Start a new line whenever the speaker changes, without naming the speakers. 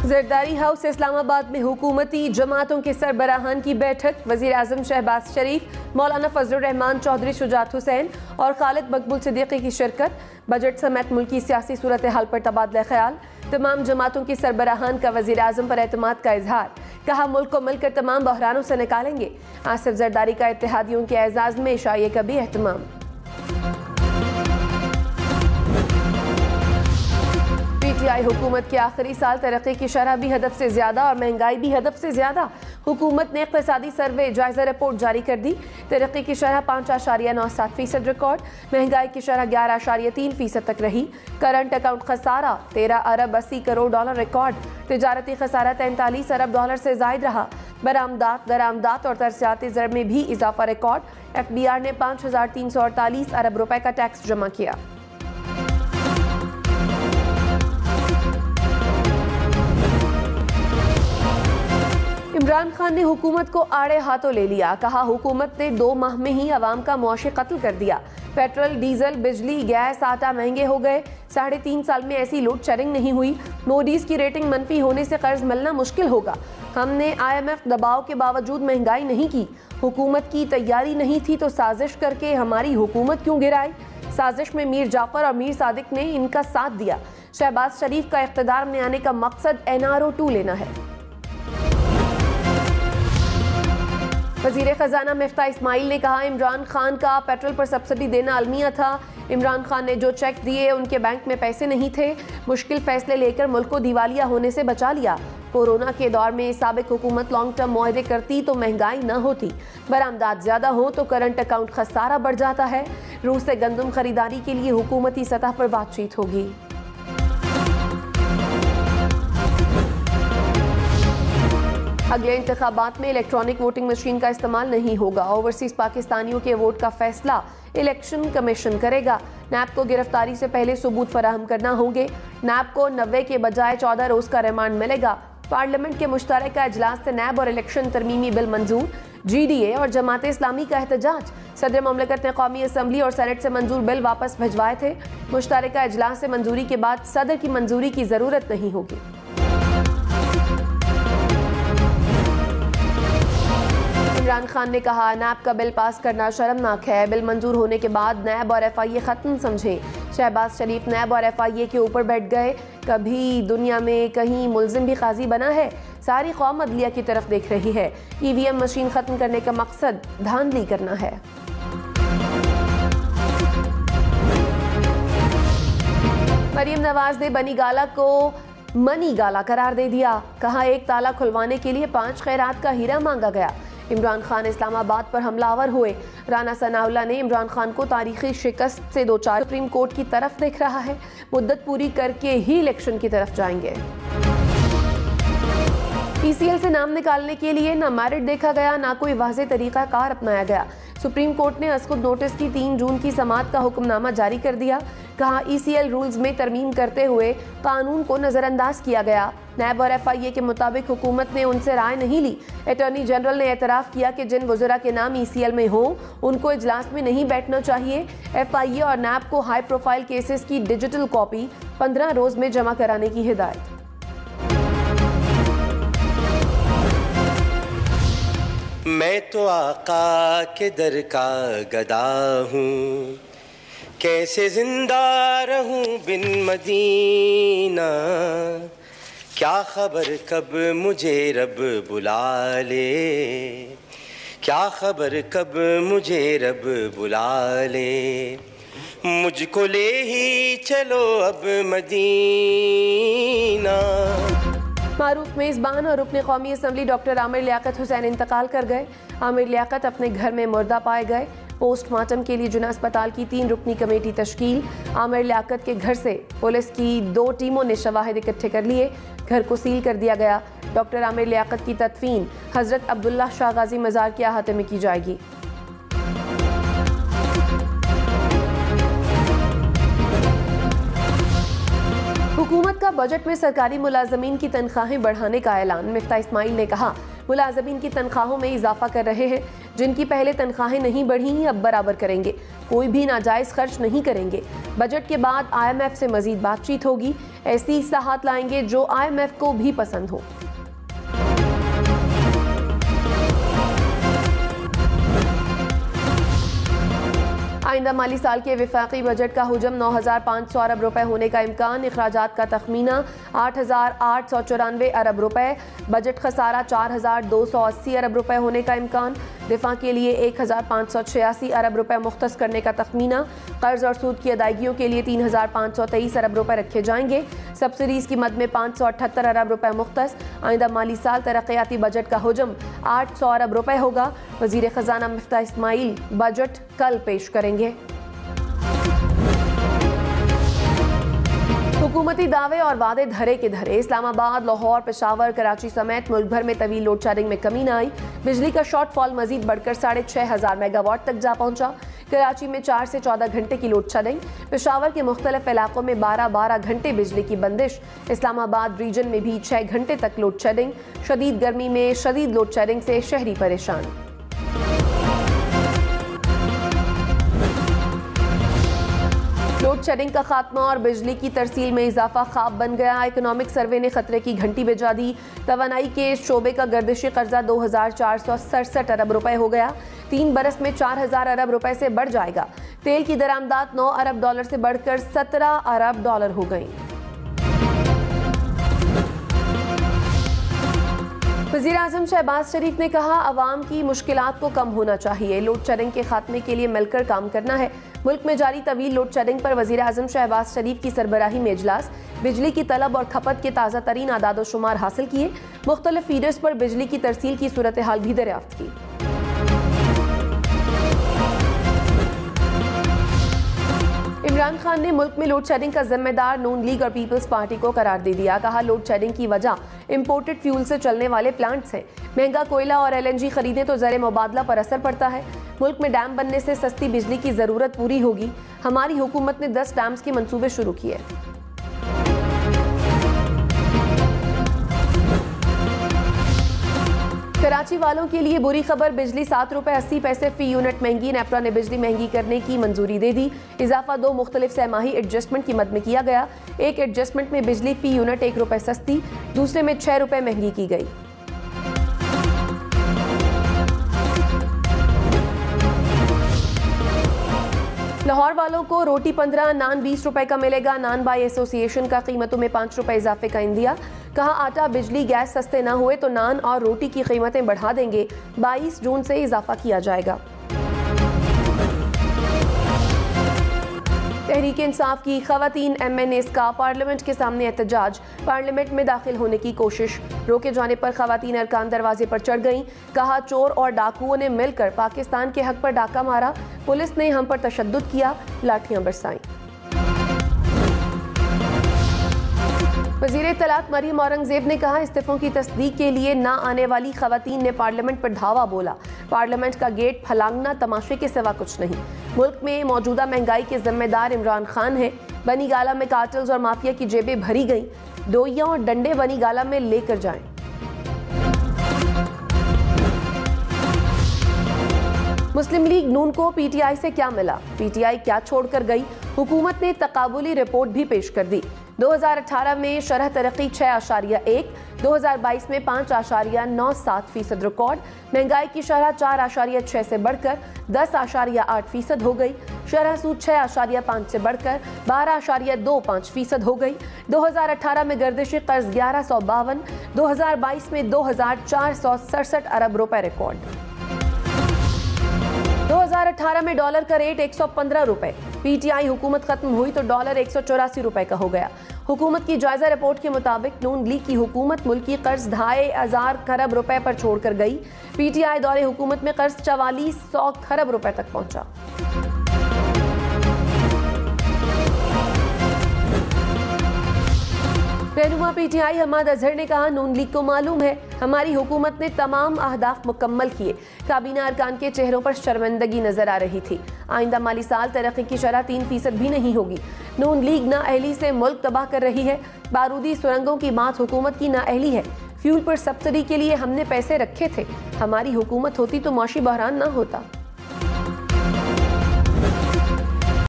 Zardari house Islamabad में हुकूमती जमातों के सरबराहान की बैठक। वज़ीर आज़म शहबाज शरीफ, मौलाना फजलुर रहमान चौधरी, शुजात हुसैन और खालिद मकबूल सिद्दीकी की शिरकत। बजट समेत मुल्की सियासी सूरत हाल पर तबादला ख्याल। तमाम जमातों की सरबराहान का वज़ीर आज़म पर एतमाद का इजहार। कहा, मुल्क को मिलकर तमाम बहरानों से निकालेंगे। आसिफ जरदारी का इत्तेहादियों के एजाज़ में शाये का भी एहतमाम। पीटीआई हुकूमत के आखिरी साल तरक्की की शरह भी हदफ से ज़्यादा और महंगाई भी हदफ से ज़्यादा। हुकूमत ने इक़्तिसादी सर्वे जायज़ा रिपोर्ट जारी कर दी। तरक्की की शरह 5.97% रिकॉर्ड, महंगाई की शरह 11.3% तक रही। करंट अकाउंट खसारा 13 अरब 80 करोड़ डॉलर रिकॉर्ड। तिजारती खसारा 43 अरब डॉलर से ज़ायद रहा। बरामदात, दरामदात और तरसियाती ज़र में भी इजाफा रिकॉर्ड। FBR ने 5,348 अरब रुपए का टैक्स जमा किया। इमरान खान ने हुकूमत को आड़े हाथों ले लिया। कहा, हुकूमत ने 2 माह में ही अवाम का मुआशी कत्ल कर दिया। पेट्रोल, डीजल, बिजली, गैस, आटा महंगे हो गए। 3.5 साल में ऐसी लोड शेडिंग नहीं हुई। मोडीज की रेटिंग मनफी होने से कर्ज मिलना मुश्किल होगा। हमने IMF दबाव के बावजूद महंगाई नहीं की। हुकूमत की तैयारी नहीं थी तो साजिश करके हमारी हुकूमत क्यों गिराई? साजिश में मीर जाफर और मीर सादिक ने इनका साथ दिया। शहबाज शरीफ का इख्तिदार में आने का मकसद NRO 2 लेना है। वज़ीर ख़जाना मिफ्ता इस्माइल ने कहा, इमरान खान का पेट्रोल पर सब्सिडी देना अलमिया था। इमरान खान ने जो चेक दिए उनके बैंक में पैसे नहीं थे। मुश्किल फैसले लेकर मुल्क को दिवालिया होने से बचा लिया। कोरोना के दौर में साबिक हुकूमत लॉन्ग टर्म मुआहदे करती तो महंगाई न होती। बरामदात ज़्यादा हो तो करंट अकाउंट खसारा बढ़ जाता है। रूस से गंदम खरीदारी के लिए हुकूमती सतह पर बातचीत होगी। अगले इंतखाबात में इलेक्ट्रॉनिक वोटिंग मशीन का इस्तेमाल नहीं होगा। ओवरसीज पाकिस्तानियों के वोट का फैसला इलेक्शन कमीशन करेगा। नैब को गिरफ्तारी से पहले सबूत फराहम करना होंगे। नैब को 90 के बजाय 14 रोज का रिमांड मिलेगा। पार्लियामेंट के मुश्तरका इजलास से नैब और इलेक्शन तरमीमी बिल मंजूर। GDA और जमात इस्लामी का एहतजाज। सदर ममलकत ने कौमी असम्बली और सेनेट से मंजूर बिल वापस भिजवाए थे। मुश्तरका इजलास से मंजूरी के बाद सदर की मंजूरी की जरूरत नहीं होगी। इमरान खान ने कहा, नैब का बिल पास करना शर्मनाक है। बिल मंजूर होने के बाद नैब और FIA खत्म समझे। शहबाज शरीफ नैब और FIA के ऊपर बैठ गए। कभी दुनिया में कहीं मुल्जिम भी काजी बना है? सारी कौम अदलिया की तरफ देख रही है। EVM मशीन खत्म करने का मकसद धांधली करना है। मरीम नवाज ने बनी गाला को मनी गाला करार दे दिया। कहा, एक ताला खुलवाने के लिए 5 खैरात का हीरा मांगा गया। इमरान खान इस्लामाबाद पर हमलावर हुए। राना सनाउल्लाह ने इमरान खान को तारीखी शिकस्त से 2-4 सुप्रीम कोर्ट की तरफ देख रहा है। मुद्दत पूरी करके ही इलेक्शन की तरफ जाएंगे। PCL से नाम निकालने के लिए ना मेरिट देखा गया, ना कोई वाज़े तरीका कार अपनाया गया। सुप्रीम कोर्ट ने अस्कुद नोटिस की 3 जून की समाअत का हुक्मनामा जारी कर दिया। कहा, ECL रूल्स में तरमीम करते हुए कानून को नज़रअंदाज किया गया। नैब और FIA के मुताबिक हुकूमत ने उनसे राय नहीं ली। अटॉर्नी जनरल ने एतराफ़ किया कि जिन वज़रा के नाम ECL में हों उनको इजलास में नहीं बैठना चाहिए। FIA और नैब को हाई प्रोफाइल केसेस की डिजिटल कॉपी 15 रोज़ में जमा कराने की हिदायत।
मैं तो आका के दर का गदा हूँ, कैसे जिंदा रहूँ बिन मदीना। क्या खबर कब मुझे रब बुला ले, क्या खबर कब मुझे रब बुला ले। मुझको ले ही चलो अब मदीना।
मारूफ मेज़बान और रुकने कौमी असम्बली डॉक्टर आमिर लियाकत हुसैन इंतकाल कर गए। आमिर लियाकत अपने घर में मुर्दा पाए गए। पोस्टमार्टम के लिए जिना अस्पताल की 3 रुकनी कमेटी तश्कील। आमिर लियाकत के घर से पुलिस की 2 टीमों ने शवाहिद इकट्ठे कर लिए। घर को सील कर दिया गया। डॉक्टर आमिर लियाकत की तदफीन हजरत अब्दुल्ला शाह गाजी मज़ार के अहाते में की जाएगी। हुकूमत का बजट में सरकारी मुलाजमीन की तनख्वाहें बढ़ाने का ऐलान। मिफ्ता इस्माइल ने कहा, मुलाजमीन की तनख्वाहों में इजाफा कर रहे हैं। जिनकी पहले तनख्वाहें नहीं बढ़ी अब बराबर करेंगे। कोई भी नाजायज़ खर्च नहीं करेंगे। बजट के बाद IMF से मजीद बातचीत होगी। ऐसी इस्लाहात लाएंगे जो IMF को भी पसंद हो। आइंदा माली साल के वफाकी बजट का हुजम 9,500 अरब रुपए होने का इम्कान। अखराजात का तखमीना 8,894 अरब रुपए। बजट खसारा 4,280 अरब रुपए होने का इम्कान। दिफा के लिए 1,586 अरब रुपए मुख्तस करने का तखमीना। कर्ज और सूद की अदायगियों के लिए 3,523 अरब रुपए रखे जाएंगे। सब्सिडीज की मद में 578 अरब रुपए मुख्तस। आइंदा माली साल तरक्याती बजट का हुजम 800 अरब रुपए होगा। वजीर खजाना मिफ्ताह इस्माइल बजट कल पेश करेंगे। हुकूमती दावे और वादे धरे के धरे। इस्लामाबाद, लाहौर, पेशावर, कराची समेत मुल्क भर में तवील लोड शेडिंग में कमी न आई। बिजली का शॉर्टफॉल मजीद बढ़कर 6,500 मेगावाट तक जा पहुंचा। कराची में 4 से 14 घंटे की लोड शेडिंग। पेशावर के मुख्तलिफ इलाकों में 12-12 घंटे बिजली की बंदिश। इस्लामाबाद रीजन में भी 6 घंटे तक लोड शेडिंग। शदीद गर्मी में शदीद लोड शेडिंग से शहरी परेशान। लोड शेडिंग का खात्मा और बिजली की तरसील में इजाफा ख्वाब बन गया। इकोनॉमिक सर्वे ने खतरे की घंटी बजा दी। तवानाई के शोबे का गर्दिशी कर्जा 2,467 अरब रुपए हो गया। 3 बरस में 4,000 अरब रुपए से बढ़ जाएगा। तेल की दरामदात 9 अरब डॉलर से बढ़कर 17 अरब डॉलर हो गई। वज़ीर आज़म शहबाज शरीफ ने कहा, अवाम की मुश्किलात को कम होना चाहिए। लोड शेडिंग के खात्मे के लिए मिलकर काम करना है। मुल्क में जारी तवील लोड शेडिंग पर वज़ीर आज़म शहबाज शरीफ की सरबराही में इजलास। बिजली की तलब और खपत के ताज़ा तरीन आदाद शुमार हासिल किए। मुख्तलिफ फीडर्स पर बिजली की तरसील की सूरत हाल भी दरियाफ्त की। इमरान खान ने मुल्क में लोड शेडिंग का जिम्मेदार नून लीग और पीपल्स पार्टी को करार दे दिया। कहा, लोड शेडिंग की वजह इंपोर्टेड फ्यूल से चलने वाले प्लांट्स हैं। महंगा कोयला और LNG खरीदें तो ज़र मुबादला पर असर पड़ता है। मुल्क में डैम बनने से सस्ती बिजली की ज़रूरत पूरी होगी। हमारी हुकूमत ने 10 डैम्स के मंसूबे शुरू किए। कराची वालों के लिए बुरी खबर, बिजली 7 रुपए 80 पैसे फी यूनिट महंगी। नेपरा ने बिजली महंगी करने की मंजूरी दे दी। इजाफा 2 मुख्तलिफ सहमाही एडजस्टमेंट की मद में किया गया। एक एडजस्टमेंट में बिजली फी यूनिट 1 रुपए सस्ती, दूसरे में 6 रुपए महंगी की गई। लाहौर वालों को रोटी 15, नान 20 रुपए का मिलेगा। नान बाई एसोसिएशन का कीमतों में 5 रुपए इजाफे का इंदिया। कहा, आटा, बिजली, गैस सस्ते ना हुए तो नान और रोटी की कीमतें बढ़ा देंगे। 22 जून से इजाफा किया जाएगा। तहरीक इंसाफ की खवातीन MNAs का पार्लियामेंट के सामने एहतजाज। पार्लियामेंट में दाखिल होने की कोशिश रोके जाने पर खवातीन अरकान दरवाजे पर चढ़ गईं। कहा, चोर और डाकुओं ने मिलकर पाकिस्तान के हक पर डाका मारा। पुलिस ने हम पर तशद्दुद किया, लाठियां बरसाईं। वज़ीर तलाक मरियम औरंगजेब ने कहा, इस्तीफों की तस्दीक के लिए ना आने वाली खवातीन ने पार्लियामेंट पर धावा बोला। पार्लियामेंट का गेट फलांगना तमाशे के सिवा कुछ नहीं। मुल्क में मौजूदा महंगाई के जिम्मेदार इमरान खान है। बनी गाला में कार्टल्स और माफिया की जेबें भरी गईं। डोइयां और डंडे बनी गाला में लेकर जाएं। मुस्लिम लीग नून को PTI से क्या मिला? PTI क्या छोड़कर गई? हुकूमत ने तकाबुली रिपोर्ट भी पेश कर दी। 2018 में शरह तरक्की 6.1, 2022 में 5.97% रिकॉर्ड। महंगाई की शरह 4.6 से बढ़कर 10.8% हो गई। शरह सूद 6.5 से बढ़कर 12.25% हो गई। 2018 में गर्दिशी कर्ज 1152, 2022 में 2,467 अरब रुपए रिकॉर्ड। 2018 में डॉलर का रेट 115 रुपए। PTI हुकूमत खत्म हुई तो डॉलर 184 रुपए का हो गया। हुकूमत की जायजा रिपोर्ट के मुताबिक नून लीग की हुकूमत मुल्की कर्ज 2,500 खरब रुपए पर छोड़कर गई। PTI दौरे हुकूमत में कर्ज 4400 खरब रुपए तक पहुंचा। रहनुमा PTI हमाद अजहर ने कहा, नून लीग को मालूम है हमारी हुकूमत ने तमाम अहदाफ मुकम्मल किए। काबीना अरकान के चेहरों पर शर्मिंदगी नजर आ रही थी। आइंदा माली साल तरक्की की शरह 3% भी नहीं होगी। नून लीग नाअहली से मुल्क तबाह कर रही है। बारूदी सुरंगों की बात हुकूमत की नाअहली है। फ्यूल पर सब्सिडी के लिए हमने पैसे रखे थे, हमारी हुकूमत होती तो मौशी बहरान ना होता।